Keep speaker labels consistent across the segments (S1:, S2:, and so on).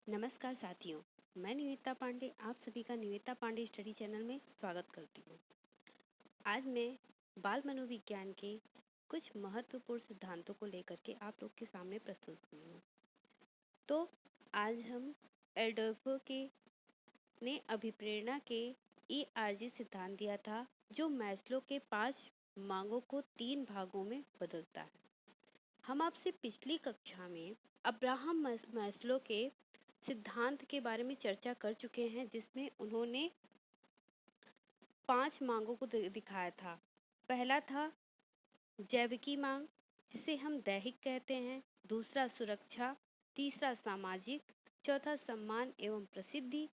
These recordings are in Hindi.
S1: नमस्कार साथियों, मैं निवेदिता पांडे आप सभी का निवेदिता पांडे स्टडी चैनल में स्वागत करती हूँ। आज मैं बाल मनोविज्ञान के कुछ महत्वपूर्ण सिद्धांतों को लेकर के आप लोग के सामने प्रस्तुत हुई हूँ। तो आज हम एडोल्फो के ने अभिप्रेरणा के ERG सिद्धांत दिया था, जो मैस्लो के 5 मांगों को 3 भागों में बदलता है। हम आपसे पिछली कक्षा में अब्राहम मैस्लो के सिद्धांत के बारे में चर्चा कर चुके हैं, जिसमें उन्होंने 5 मांगों को दिखाया था। पहला था जैविकी मांग, जिसे हम दैहिक कहते हैं। दूसरा सुरक्षा, तीसरा सामाजिक, चौथा सम्मान एवं प्रसिद्धि,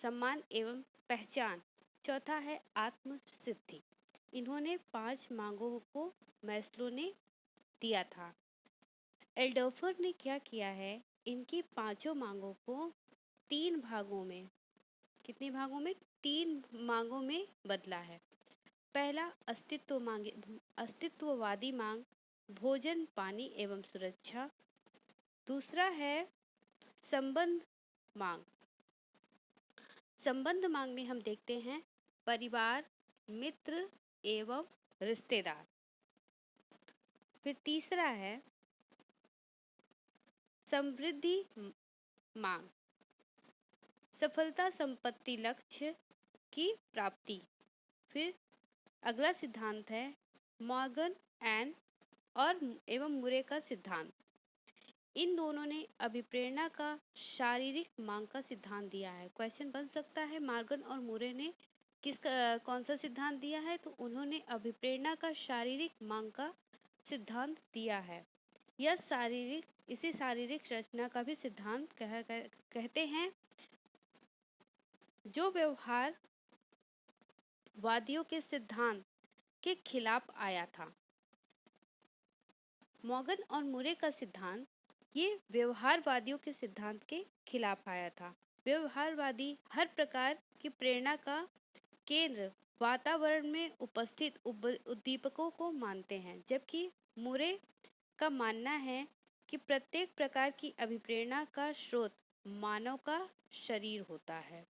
S1: सम्मान एवं पहचान, चौथा है आत्म सिद्धि। इन्होंने 5 मांगों को मैस्लो ने दिया था। एडोल्फो ने क्या किया है, इनकी 5 मांगों को 3 भागों में, कितने भागों में, 3 मांगों में बदला है। पहला अस्तित्ववादी मांग, भोजन, पानी एवं सुरक्षा। दूसरा है संबंध मांग। संबंध मांग में हम देखते हैं परिवार, मित्र एवं रिश्तेदार। फिर तीसरा है समृद्धि मांग, सफलता, संपत्ति, लक्ष्य की प्राप्ति। फिर अगला सिद्धांत है मॉर्गन एवं मुरे का सिद्धांत। इन दोनों ने अभिप्रेरणा का शारीरिक मांग का सिद्धांत दिया है। क्वेश्चन बन सकता है मॉर्गन और मुरे ने कौन सा सिद्धांत दिया है, तो उन्होंने अभिप्रेरणा का शारीरिक मांग का सिद्धांत दिया है। इसे शारीरिक रचना का भी सिद्धांत कहते हैं, जो व्यवहार वादियों के सिद्धांत के खिलाफ आया था। मॉर्गन और मुरे का सिद्धांत ये व्यवहारवादियों के सिद्धांत के खिलाफ आया था। व्यवहारवादी हर प्रकार की प्रेरणा का केंद्र वातावरण में उपस्थित उद्दीपकों को मानते हैं, जबकि मुरे का मानना है कि प्रत्येक प्रकार की अभिप्रेरणा का स्रोत मानव का शरीर होता है।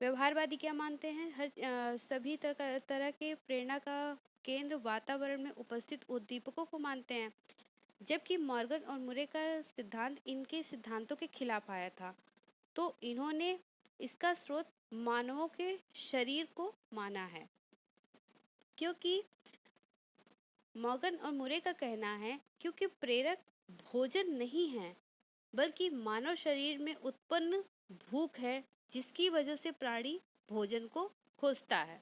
S1: व्यवहारवादी क्या मानते हैं, सभी तरह के प्रेरणा का केंद्र वातावरण में उपस्थित उद्दीपकों को मानते हैं, जबकि मॉर्गन और मुरे का सिद्धांत इनके सिद्धांतों के खिलाफ आया था। तो इन्होंने इसका स्रोत मानवों के शरीर को माना है, क्योंकि मॉर्गन और मुरे का कहना है क्योंकि प्रेरक भोजन नहीं है, बल्कि मानव शरीर में उत्पन्न भूख है, जिसकी वजह से प्राणी भोजन को खोजता है।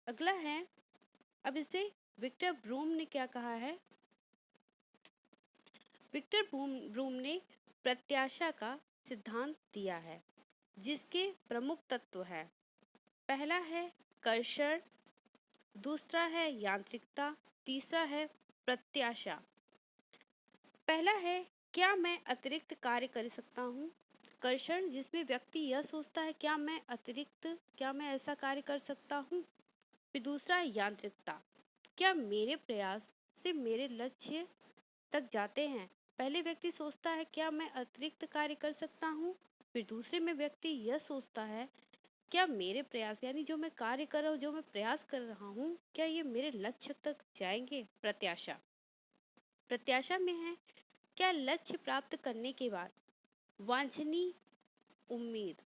S1: अगला है, अब इसे विक्टर ब्रूम ने क्या कहा है। विक्टर ब्रूम ने प्रत्याशा का सिद्धांत दिया है, जिसके प्रमुख तत्व है, पहला है कर्षण, दूसरा है यांत्रिकता, तीसरा है प्रत्याशा। पहला है, क्या मैं अतिरिक्त कार्य कर सकता हूँ। कर्षण, जिसमें व्यक्ति यह सोचता है क्या मैं ऐसा कार्य कर सकता हूँ। फिर दूसरा यांत्रिकता, क्या मेरे प्रयास से मेरे लक्ष्य तक जाते हैं। पहले व्यक्ति सोचता है क्या मैं अतिरिक्त कार्य कर सकता हूँ, फिर दूसरे में व्यक्ति यह सोचता है क्या मेरे प्रयास, यानी जो मैं कार्य कर रहा हूँ, जो मैं प्रयास कर रहा हूँ, क्या ये मेरे लक्ष्य तक जाएंगे। प्रत्याशा में है, क्या लक्ष्य प्राप्त करने के बाद वांछनीय उम्मीद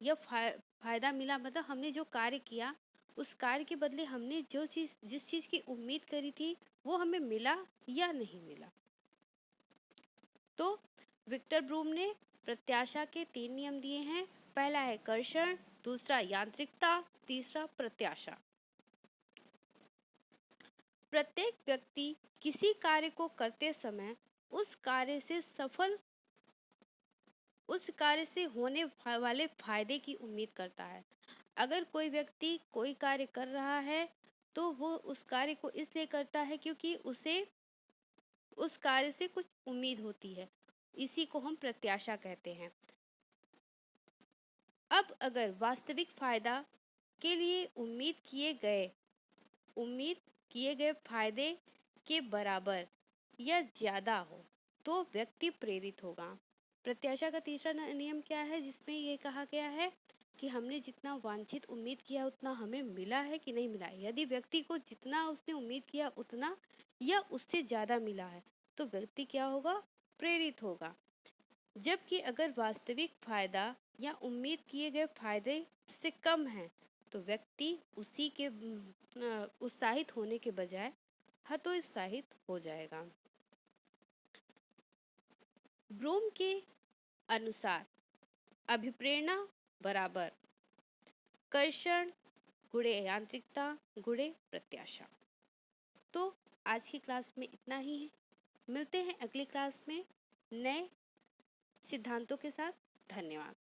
S1: या फायदा मिला, मतलब हमने जो कार्य किया उस कार्य के बदले हमने जिस चीज की उम्मीद करी थी वो हमें मिला या नहीं मिला। तो विक्टर ब्रूम ने प्रत्याशा के 3 नियम दिए हैं। पहला है कर्षण, दूसरा यांत्रिकता, तीसरा प्रत्याशा। प्रत्येक व्यक्ति किसी कार्य को करते समय उस कार्य से होने वाले फायदे की उम्मीद करता है। अगर कोई व्यक्ति कोई कार्य कर रहा है तो वो उस कार्य को इसलिए करता है क्योंकि उसे उस कार्य से कुछ उम्मीद होती है। इसी को हम प्रत्याशा कहते हैं। अब अगर वास्तविक फायदा के लिए उम्मीद किए गए फायदे के बराबर या ज्यादा हो तो व्यक्ति प्रेरित होगा। प्रत्याशा का तीसरा नियम क्या है, जिसमें ये कहा गया है कि हमने जितना वांछित उम्मीद किया उतना हमें मिला है कि नहीं मिला। यदि व्यक्ति को जितना उसने उम्मीद किया उतना या उससे ज़्यादा मिला है तो व्यक्ति क्या होगा, प्रेरित होगा। जबकि अगर वास्तविक फायदा या उम्मीद किए गए फायदे से कम है तो व्यक्ति उसी के उत्साहित होने के बजाय हतोत्साहित हो जाएगा। ब्रूम के अनुसार अभिप्रेरणा बराबर कर्षण गुणे यांत्रिकता गुणे प्रत्याशा। तो आज की क्लास में इतना ही है। मिलते हैं अगली क्लास में नए सिद्धांतों के साथ। धन्यवाद।